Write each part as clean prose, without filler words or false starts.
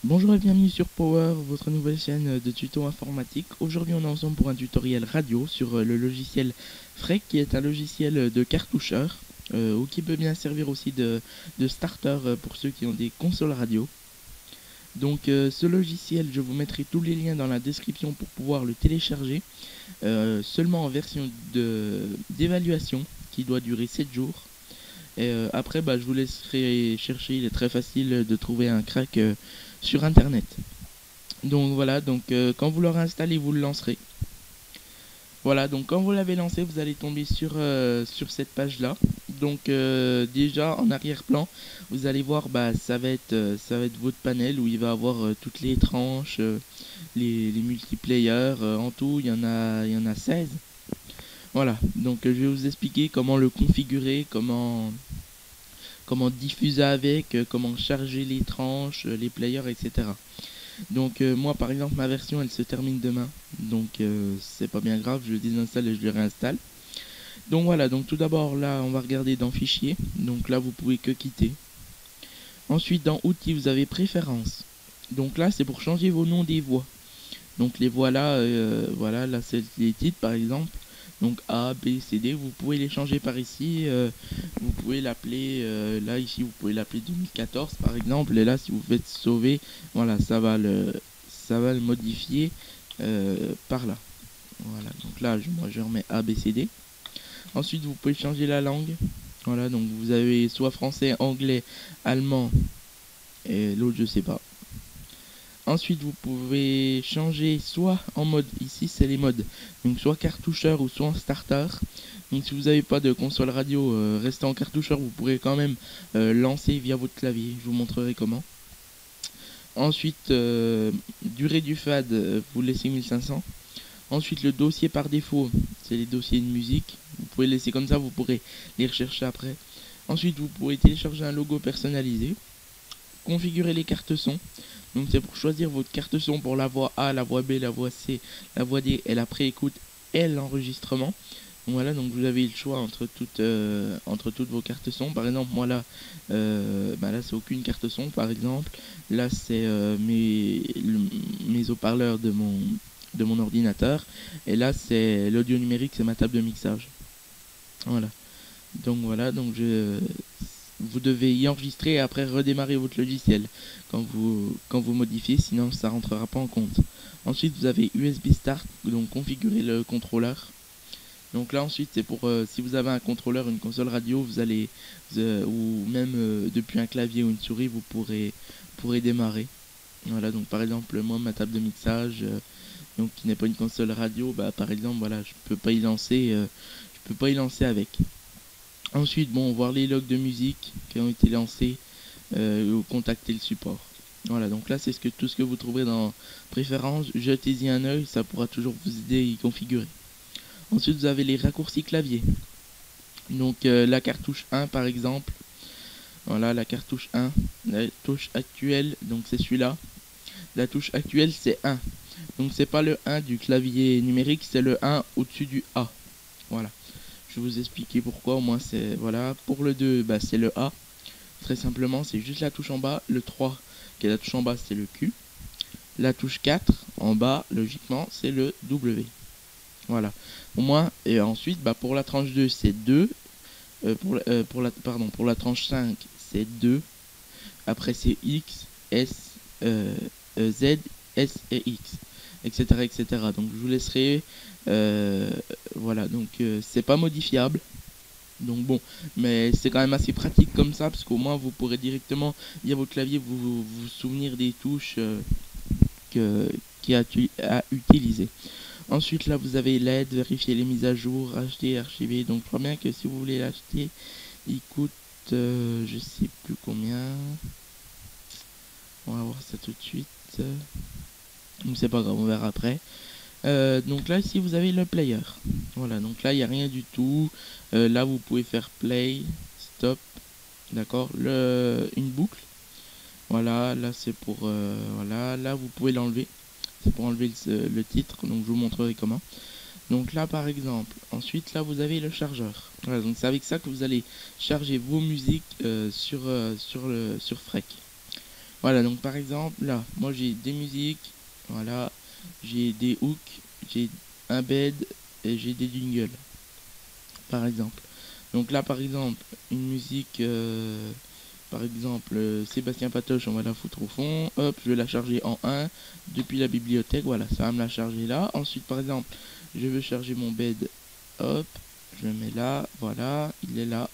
Bonjour et bienvenue sur Power, votre nouvelle chaîne de tuto informatique. Aujourd'hui on est ensemble pour un tutoriel radio sur le logiciel Freck qui est un logiciel de cartoucheur ou qui peut bien servir aussi de starter pour ceux qui ont des consoles radio. Donc ce logiciel, je vous mettrai tous les liens dans la description pour pouvoir le télécharger seulement en version d'évaluation qui doit durer 7 jours. Et après je vous laisserai chercher, il est très facile de trouver un crack sur internet. Donc voilà, quand vous l'aurez installé, vous le lancerez. Voilà, donc quand vous l'avez lancé, vous allez tomber sur cette page-là. Donc déjà en arrière-plan, vous allez voir, ça va être votre panel où il va avoir toutes les tranches, les multiplayers. En tout, il y en a 16. Voilà, donc je vais vous expliquer comment le configurer, comment diffuser avec, comment charger les tranches, les players, etc. Donc moi par exemple ma version elle se termine demain. Donc c'est pas bien grave, je le désinstalle et je le réinstalle. Donc voilà, donc tout d'abord là on va regarder dans fichier. Donc là vous pouvez que quitter. Ensuite dans outils vous avez préférences. Donc là c'est pour changer vos noms des voix. Donc les voix là, voilà, là c'est les titres par exemple. Donc A, B, C, D, vous pouvez les changer par ici. Vous pouvez l'appeler, là ici vous pouvez l'appeler 2014 par exemple. Et là si vous faites sauver, voilà, ça va le modifier par là. Voilà, donc là moi je remets A, B, C, D. Ensuite vous pouvez changer la langue. Voilà, donc vous avez soit français, anglais, allemand et l'autre je sais pas. Ensuite, vous pouvez changer soit en mode, ici c'est les modes, donc soit cartoucheur ou soit en starter. Donc si vous n'avez pas de console radio, restez en cartoucheur, vous pourrez quand même lancer via votre clavier, je vous montrerai comment. Ensuite, durée du FAD, vous laissez 1500. Ensuite, le dossier par défaut, c'est les dossiers de musique, vous pouvez laisser comme ça, vous pourrez les rechercher après. Ensuite, vous pourrez télécharger un logo personnalisé, configurer les cartes son. Donc c'est pour choisir votre carte son pour la voix A, la voix B, la voix C, la voix D et la pré-écoute et l'enregistrement. Donc voilà, donc vous avez le choix entre toutes vos cartes son. Par exemple, moi là, là c'est aucune carte son par exemple. Là c'est mes haut-parleurs de mon ordinateur. Et là c'est l'audio numérique, c'est ma table de mixage. Voilà, donc vous devez y enregistrer et après redémarrer votre logiciel quand vous modifiez, sinon ça rentrera pas en compte. Ensuite vous avez USB Start, donc configurer le contrôleur. Donc là ensuite c'est pour si vous avez un contrôleur, une console radio, ou même depuis un clavier ou une souris pourrez démarrer. Voilà, donc par exemple moi ma table de mixage donc qui n'est pas une console radio, par exemple voilà je peux pas y lancer avec. Ensuite, bon, voir les logs de musique qui ont été lancés ou contacter le support. Voilà, donc là, c'est tout ce que vous trouverez dans Préférences. Jetez-y un œil, ça pourra toujours vous aider à y configurer. Ensuite, vous avez les raccourcis clavier. Donc, la cartouche 1, par exemple. Voilà, la cartouche 1. La touche actuelle, donc c'est celui-là. La touche actuelle, c'est 1. Donc, c'est pas le 1 du clavier numérique, c'est le 1 au-dessus du A. Voilà. Je vais vous expliquer pourquoi. Au moins, c'est voilà. Pour le 2, c'est le A. Très simplement, c'est juste la touche en bas. Le 3, qui est la touche en bas, c'est le Q. La touche 4, en bas, logiquement, c'est le W. Voilà. Au moins, et ensuite, pour la tranche 2, c'est 2. Pour la tranche 5, c'est 2. Après, c'est X, S, Z, S et X, etc., etc. Donc, je vous laisserai. Voilà, donc c'est pas modifiable. Donc bon, mais c'est quand même assez pratique comme ça, parce qu'au moins vous pourrez directement, via votre clavier, vous souvenir des touches à utiliser. Ensuite, là, vous avez l'aide, vérifier les mises à jour, acheter, archiver. Donc je crois bien que si vous voulez l'acheter, il coûte, je sais plus combien. On va voir ça tout de suite. Donc c'est pas grave, on verra après. Donc là ici vous avez le player. Voilà, donc là il n'y a rien du tout. Là vous pouvez faire play, stop, d'accord, une boucle. Voilà, là c'est pour voilà, là vous pouvez l'enlever. C'est pour enlever le titre, donc je vous montrerai comment. Donc là par exemple, ensuite là vous avez le chargeur. Voilà, donc c'est avec ça que vous allez charger vos musiques sur Freck. Voilà, donc par exemple, là, moi j'ai des musiques, voilà, j'ai des hooks, j'ai un bed et j'ai des jingles, par exemple. Donc là, par exemple, une musique, par exemple, Sébastien Patoche, on va la foutre au fond. Hop, je vais la charger en 1 depuis la bibliothèque, voilà, ça va me la charger là. Ensuite, par exemple, je veux charger mon bed, hop, je le mets là, voilà, il est là.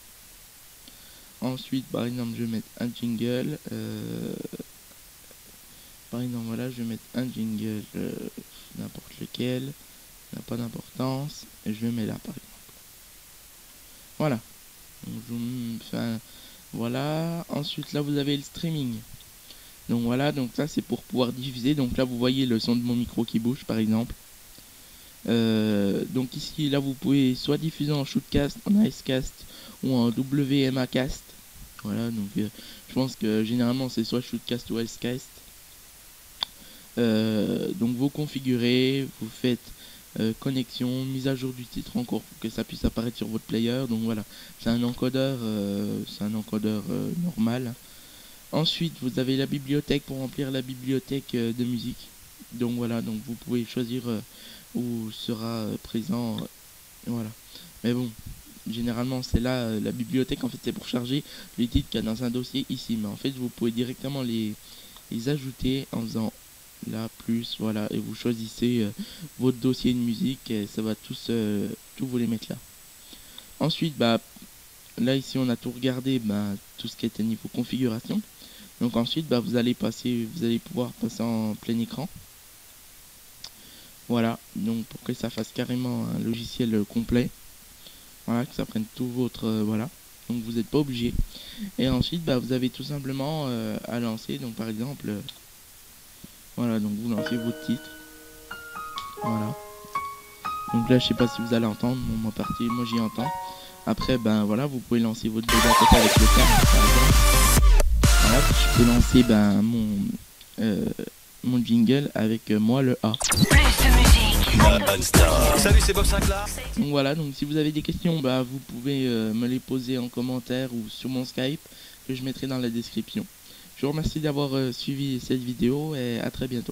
Ensuite, par exemple, je vais mettre un jingle. Par exemple, voilà, je vais mettre un jingle, n'importe lequel, n'a pas d'importance, et je le mets là, par exemple. Voilà. Donc, enfin, voilà. Ensuite, là, vous avez le streaming. Donc voilà, donc ça c'est pour pouvoir diffuser. Donc là, vous voyez le son de mon micro qui bouge, par exemple. Donc ici, là, vous pouvez soit diffuser en shootcast, en icecast ou en WMAcast. Voilà, donc je pense que généralement c'est soit shootcast ou icecast. Donc vous configurez, vous faites connexion, mise à jour du titre encore pour que ça puisse apparaître sur votre player. Donc voilà, c'est un encodeur, normal. Ensuite, vous avez la bibliothèque pour remplir la bibliothèque de musique. Donc voilà, donc vous pouvez choisir où sera présent, voilà. Mais bon, généralement c'est là la bibliothèque en fait c'est pour charger les titres qu'il y a dans un dossier ici. Mais en fait vous pouvez directement les ajouter en faisant là plus, voilà, et vous choisissez votre dossier de musique et ça va tout vous les mettre là. Ensuite, bah là ici on a tout regardé, bah tout ce qui était niveau configuration. Donc ensuite, bah vous allez pouvoir passer en plein écran. Voilà, donc pour que ça fasse carrément un logiciel complet. Voilà, que ça prenne tout votre, voilà. Donc vous n'êtes pas obligé. Et ensuite, bah vous avez tout simplement à lancer. Donc par exemple, voilà, donc vous lancez votre titre. Voilà. Donc là, je sais pas si vous allez entendre. Bon, moi j'y entends. Après, ben voilà, vous pouvez lancer votre BD à côté avec le terme, par exemple. Voilà, je peux lancer mon jingle avec moi le A. Salut, c'est Bob Sinclair. Donc voilà, donc si vous avez des questions, bah vous pouvez me les poser en commentaire ou sur mon Skype que je mettrai dans la description. Je vous remercie d'avoir suivi cette vidéo et à très bientôt.